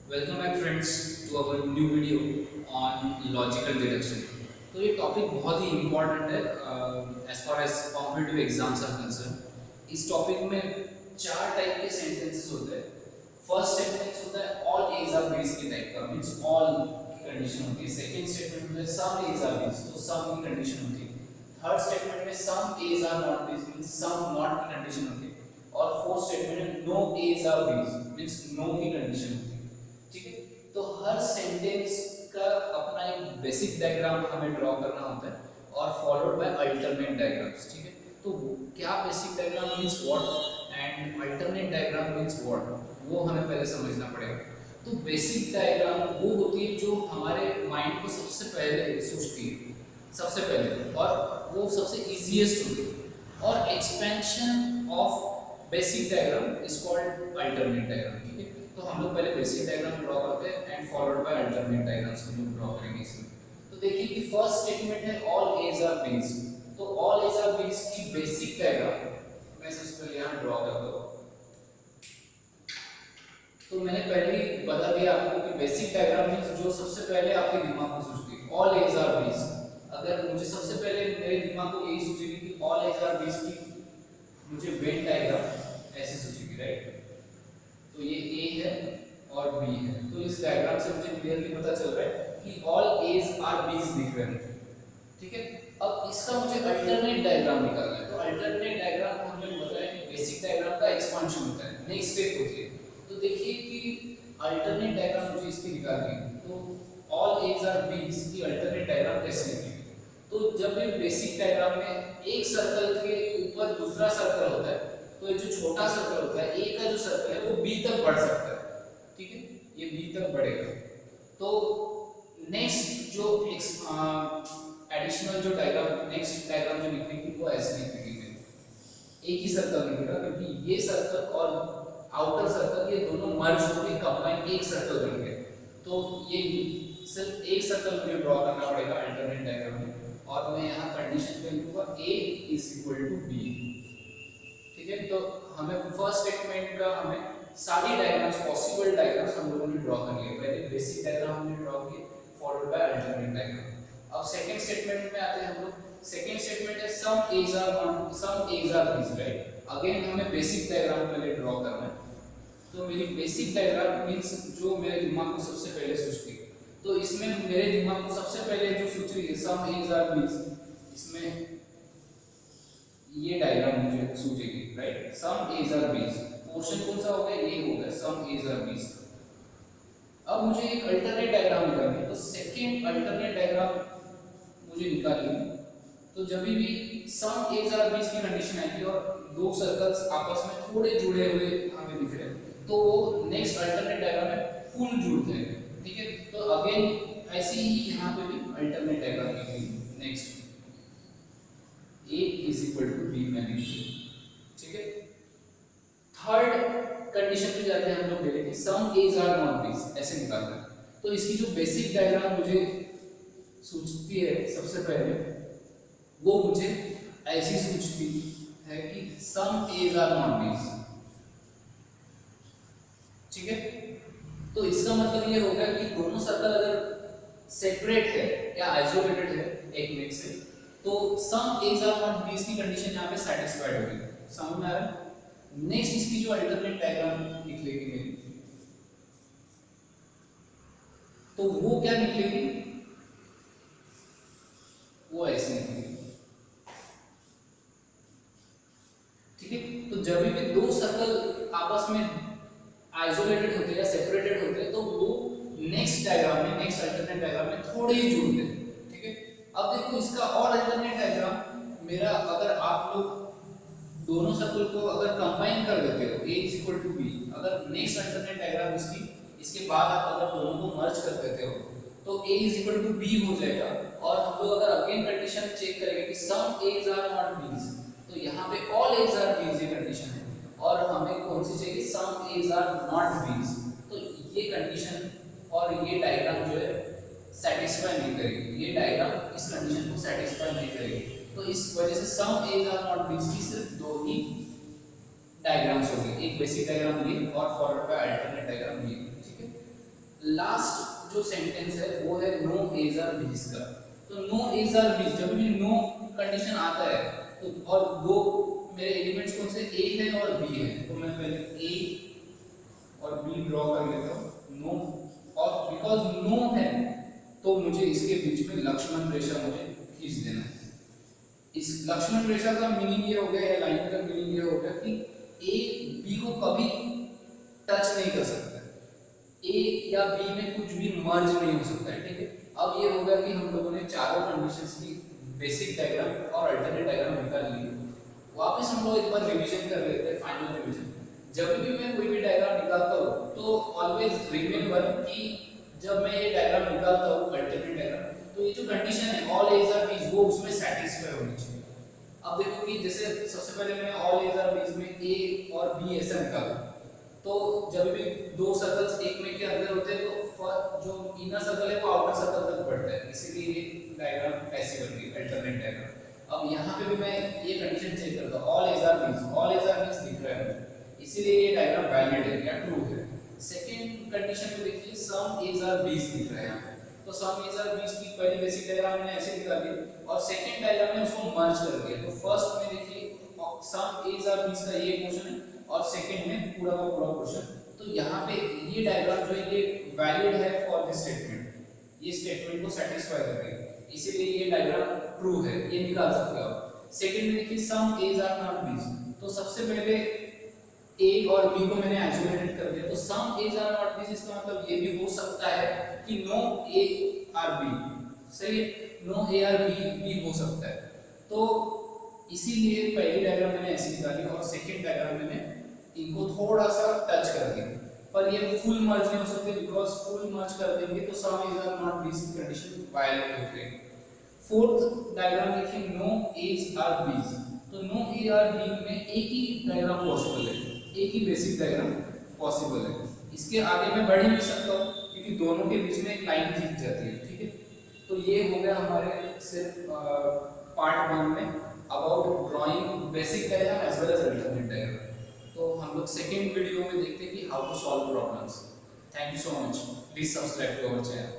Welcome back friends to our new video on logical deduction. तो ये topic बहुत ही इम्पोर्टेंट है as far as competitive exams are concern. इस topic में चार टाइप के सेंटेंसेस होते हैं। फर्स्ट सेंटेंस होता है ऑल एज आर बीज के टाइप का, मींस ऑल की कंडीशन होती है। सेकंड स्टेटमेंट में सम एज आर बीज, तो सम की कंडीशन होती है। थर्ड स्टेटमेंट में some as are not Bs, means some not की कंडीशन होती है। और फोर्थ स्टेटमेंट में no As are Bs, means no की कंडीशन होती है। ठीक है, तो हर सेंटेंस का अपना एक बेसिक डायग्राम हमें ड्रॉ करना होता है और फॉलोड बाय अल्टरनेट डायग्राम्स। ठीक है, तो क्या basic diagram means what and alternate diagram means what, वो हमें पहले समझना पड़ेगा। तो बेसिक डायग्राम वो होती है जो हमारे माइंड को सबसे पहले सोचती है, सबसे पहले, और वो सबसे इजीएस्ट होती है। और expansion of basic diagram is called alternate diagram. ठीक है, तो हम लोग पहले बेसिक डायग्राम ड्रॉ करते हैं and followed by alternate diagrams हम लोग ड्रॉ करेंगे इसमें। तो देखिए कि फर्स्ट स्टेटमेंट है ऑल एज आर बीज। तो ऑल एज आर बीज की बेसिक डायग्राम मैं सबसे पहले यहां ड्रॉ करता हूं। तो मैंने पहले ही बता दिया आपको कि बेसिक डायग्राम मींस जो सबसे पहले आपके दिमाग में सोचती है, ऑल एज आर बीज। अगर मुझे सबसे पहले मेरे दिमाग को यही सोचेगी कि ऑल एज आर बीज की मुझे वेन डायग्राम ऐसे सोचेगी, राइट। तो ये ए है और बी है, तो इस डायग्राम से मुझे क्लियरली पता चल रहा है कि ऑल एज आर बीज दिख रहे हैं। ठीक है, अब इसका मुझे अल्टरनेट डायग्राम निकालना है। तो अल्टरनेट डायग्राम को हमने बताया कि बेसिक डायग्राम का एक्सपांशन होता है, नेक्स्ट स्टेप होती है। तो देखिए कि अल्टरनेट डायग्राम मुझे इसकी निकालनी है। तो ऑल एज आर बीज की अल्टरनेट डायग्राम कैसे निकलेगी? तो जब भी बेसिक डायग्राम में एक सर्कल के ऊपर दूसरा सर्कल होता है, तो ये जो छोटा सर्कल होता है, ए का जो सर्कल है वो बी तक बढ़ सकता है। ठीक है, ये बी तक बढ़ेगा। तो नेक्स्ट जो एडिशनल जो डायग्राम, नेक्स्ट डायग्राम जो निकलेगी वो ऐसे निकलेगी। एक ही सर्कल निकलेगा क्योंकि ये सर्कल और आउटर सर्कल ये दोनों मर्ज होकर कंबाइन एक सर्कल बन गए। तो ये सिर्फ एक सर्कल मुझे ड्रॉ करना पड़ेगा अल्टरनेट डायग्राम में, और मैं यहाँ कंडीशन पे लिखूंगा a is equal to b। ठीक है, तो हमें फर्स्ट स्टेटमेंट का हमें सारी डायग्राम्स, पॉसिबल डायग्राम्स हम लोगों ने ड्रॉ कर लिए। पहले बेसिक डायग्राम हमने ड्रॉ किए, फॉलोड बाय अल्टरनेट डायग्राम। अब सेकंड स्टेटमेंट में आते हैं हम लोग। सेकंड स्टेटमेंट है some as are not, some as are B's, right. Again हमें बेसिक डायग्राम पहले ड्रॉ करना है। तो मेरी बेसिक डायग्राम मींस जो मेरे दिमाग को सबसे पहले सोचती है। तो इसमें मेरे दिमाग को सबसे पहले जो सोच रही है सम एज आर बीज, इसमें ये डायग्राम मुझे सूझेगी, राइट। सम एज आर बीज पोर्शन कौन सा हो गया? ये हो गया सम एज आर बीज। अब मुझे एक अल्टरनेट डायग्राम निकालनी है। तो सेकंड अल्टरनेट डायग्राम मुझे निकालनी है। तो जब भी सम एज आर बीज की कंडीशन आएगी और दो सर्कल्स आपस में थोड़े जुड़े हुए हमें दिख रहे हैं, तो वो नेक्स्ट अल्टरनेट डायग्राम में फुल जुड़ जाएंगे। ठीक है, तो अगेन ऐसे ही यहाँ पे भी अल्टरनेट डायग्राम निकलेगी। Next a is equal to b में लिखिए। ठीक है, थर्ड कंडीशन पे जाते हैं हम लोग directly some as are not Bs ऐसे निकालना है। तो इसकी जो बेसिक डायग्राम मुझे सूझती है सबसे पहले, वो मुझे ऐसी सूझती है कि सम एज आर नॉट बीज। ठीक है, तो इसका मतलब ये होगा कि दोनों सर्कल अगर सेपरेट है या आइसोलेटेड है एक में से, तो सम एज आर नॉट बीज की कंडीशन यहाँ पे सेटिस्फाइड होगी। समझ में आ रहा है? नेक्स्ट इसकी जो अल्टरनेट डायग्राम निकलेगी मेरी, तो वो क्या निकलेगी? वो ऐसे निकलेगी। ठीक है, तो जब भी दो सर्कल आपस में आइसोलेटेड होते हैं या सेपरेटेड होते हैं, तो वो नेक्स्ट डायग्राम में, नेक्स्ट अल्टरनेट डायग्राम में थोड़े ही जुड़ते हैं। ठीक है, अब देखो इसका और अल्टरनेट डायग्राम मेरा, अगर आप लोग दोनों सर्कल को अगर कंबाइन कर देते हो a is equal to b, अगर नेक्स्ट अल्टरनेट डायग्राम इसके बाद आप अगर दोनों को मर्ज कर देते हो, तो a is equal to b हो जाएगा। और हम लोग अगर अगेन कंडीशन चेक करेंगे कि सम एज आर नॉट बीज, तो यहाँ पे ऑल एज आर बीज ये कंडीशन है, और हमें कौन सी चाहिए? सम एज आर नॉट बीज। तो ये कंडीशन और ये डायग्राम जो है सेटिस्फाई नहीं करेगी, ये डायग्राम इस कंडीशन को सेटिस्फाई नहीं करेगी। तो इस वजह से सम एज आर नॉट बीज की सिर्फ दो ही डायग्राम्स होंगे, एक बेसिक डायग्राम ये और फॉरवर्ड का अल्टरनेट डायग्राम ये। ठीक है, लास्ट जो सेंटेंस है वो है नो एज आर बीज का। तो नो एज आर बीज, जब भी नो कंडीशन आता है तो, और दो मेरे एलिमेंट्स कौन से, ए है और बी है, तो मैं पहले ए और बी ड्रॉ कर लेता हूँ। नो, और बिकॉज नो है तो मुझे इसके बीच में लक्ष्मण रेखा मुझे खींच देना है। इस लक्ष्मण रेखा का मीनिंग ये हो गया, या लाइन का मीनिंग ये हो गया कि ए बी को कभी टच नहीं कर सकता, ए या बी में कुछ भी मर्ज नहीं हो सकता है, ठीक है। अब ये हो गया कि हम लोगों ने चारों कंडीशंस की बेसिक डायग्राम और अल्टरनेट डायग्राम निकाल ली। वापस हम लोग एक बार रिवीजन कर लेते हैं, फाइनल रिवीजन। जब भी मैं कोई भी डायग्राम निकालता हूँ तो ऑलवेज रिमेंबर कि जब मैं ये डायग्राम निकालता हूँ अल्टरनेट डायग्राम, तो ये जो कंडीशन है ऑल एज आर बीज, वो उसमें सेटिस्फाई होनी चाहिए। अब देखो कि जैसे सबसे पहले मैं ऑल एज आर बीज में ए और बी ऐसा निकाला, तो जब भी दो सर्कल्स एक में के अंदर होते हैं तो जो इनर सर्कल है वो आउटर सर्कल तक बढ़ता है, इसीलिए ये डायग्राम ऐसी बन गई अल्टरनेट डायग्राम। अब यहाँ पे भी मैं ये कंडीशन चेक करता हूँ, all As are Bs, all As are Bs दिख रहा है, इसीलिए ये डायग्राम वैलिड है या ट्रू है। सेकंड कंडीशन में देखिए सम एज आर बीज दिख रहा है यहाँ पे, तो सम एज आर बीज की पहली बेसिक डायग्राम मैंने ऐसे निकाली और सेकंड डायग्राम में उसको मर्ज कर दिया। तो फर्स्ट में देखिए सम एज आर बीज का ये पोर्शन है और सेकंड में पूरा का पूरा पोर्शन। तो यहाँ पे ये डायग्राम जो है ये वैलिड है फॉर दिस स्टेटमेंट, ये स्टेटमेंट को सेटिस्फाई कर रही है, इसीलिए ये डायग्राम ट्रू है, ये निकाल सकते हो आप। सेकंड में देखिए सम एज आर नॉट बीज, तो सबसे पहले ए और बी को मैंने आइसोलेटेड कर दिया, तो सम एज आर नॉट बीज, इसका मतलब ये भी हो सकता है कि नो ए आर बी, सही है, नो ए आर बी हो सकता है। तो इसीलिए पहली डायग्राम मैंने ऐसी निकाली और सेकंड डायग्राम मैंने इनको थोड़ा सा टच कर दिया, पर ये फुल मर्ज नहीं हो सकते, बिकॉज फुल मर्ज कर देंगे तो सम एज आर नॉट बीज की कंडीशन वायलेट हो जाएगी। फोर्थ डायग्राम देखिए नो एज आर बीज, तो नो ए आर बी में एक ही डायग्राम पॉसिबल है, एक ही बेसिक डायग्राम पॉसिबल है, इसके आगे मैं बढ़ ही नहीं सकता हूँ क्योंकि दोनों के बीच में एक लाइन खींच जाती है, ठीक है। तो ये हो गया हमारे सिर्फ पार्ट 1 में about drawing basic diagram as well as alternate diagram. तो हम लोग सेकेंड वीडियो में देखते हैं कि how to solve problems. Thank you so much, please subscribe to our channel.